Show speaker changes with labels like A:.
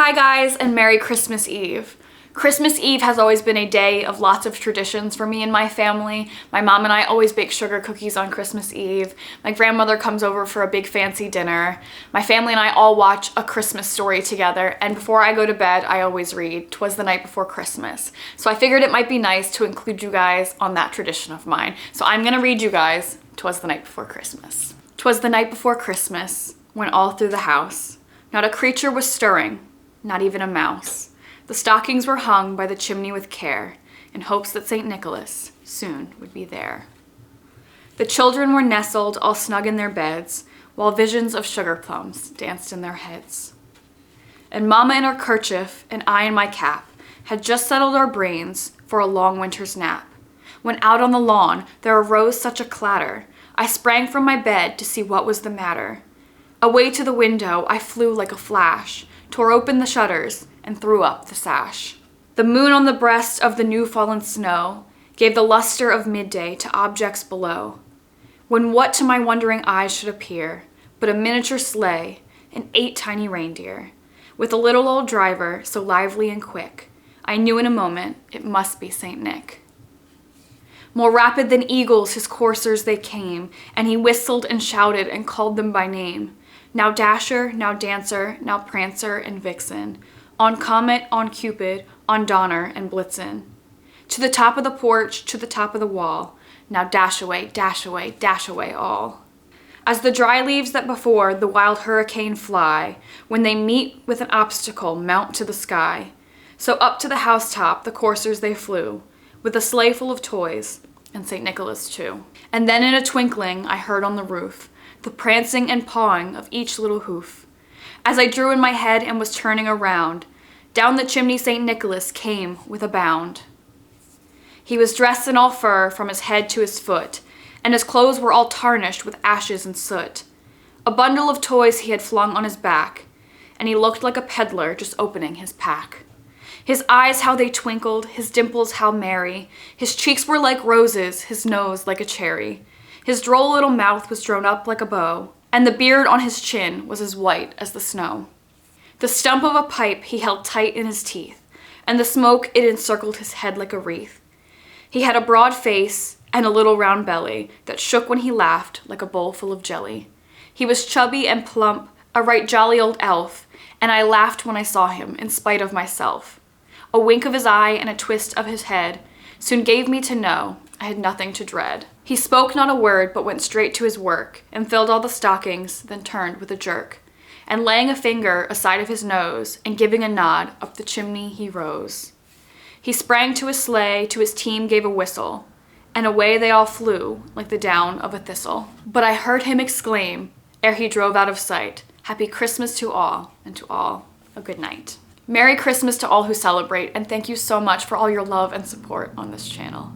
A: Hi guys, and Merry Christmas Eve. Christmas Eve has always been a day of lots of traditions for me and my family. My mom and I always bake sugar cookies on Christmas Eve. My grandmother comes over for a big fancy dinner. My family and I all watch A Christmas Story together, and before I go to bed, I always read 'Twas the Night Before Christmas. So I figured it might be nice to include you guys on that tradition of mine. So I'm gonna read you guys 'Twas the Night Before Christmas. 'Twas the night before Christmas, when all through the house not a creature was stirring, not even a mouse. The stockings were hung by the chimney with care, in hopes that St. Nicholas soon would be there. The children were nestled all snug in their beds, while visions of sugar plums danced in their heads. And Mama in her kerchief, and I in my cap, had just settled our brains for a long winter's nap, when out on the lawn there arose such a clatter, I sprang from my bed to see what was the matter. Away to the window I flew like a flash, tore open the shutters, and threw up the sash. The moon on the breast of the new-fallen snow gave the luster of midday to objects below, when what to my wondering eyes should appear but a miniature sleigh and 8 tiny reindeer, with a little old driver so lively and quick, I knew in a moment it must be St. Nick. More rapid than eagles his coursers they came, and he whistled and shouted and called them by name. Now Dasher, now Dancer, now Prancer and Vixen, on Comet, on Cupid, on Donner and Blitzen. To the top of the porch, to the top of the wall, now dash away, dash away, dash away all. As the dry leaves that before the wild hurricane fly, when they meet with an obstacle mount to the sky, so up to the housetop the coursers they flew, with a sleigh full of toys, and St. Nicholas too. And then in a twinkling I heard on the roof the prancing and pawing of each little hoof. As I drew in my head and was turning around, down the chimney St. Nicholas came with a bound. He was dressed in all fur from his head to his foot, and his clothes were all tarnished with ashes and soot. A bundle of toys he had flung on his back, and he looked like a peddler just opening his pack. His eyes how they twinkled, his dimples how merry, his cheeks were like roses, his nose like a cherry. His droll little mouth was drawn up like a bow, and the beard on his chin was as white as the snow. The stump of a pipe he held tight in his teeth, and the smoke it encircled his head like a wreath. He had a broad face and a little round belly that shook when he laughed like a bowl full of jelly. He was chubby and plump, a right jolly old elf, and I laughed when I saw him in spite of myself. A wink of his eye and a twist of his head soon gave me to know I had nothing to dread. He spoke not a word, but went straight to his work, and filled all the stockings, then turned with a jerk. And laying a finger aside of his nose, and giving a nod, up the chimney he rose. He sprang to his sleigh, to his team gave a whistle, and away they all flew, like the down of a thistle. But I heard him exclaim, ere he drove out of sight, Happy Christmas to all, and to all a good night. Merry Christmas to all who celebrate, and thank you so much for all your love and support on this channel.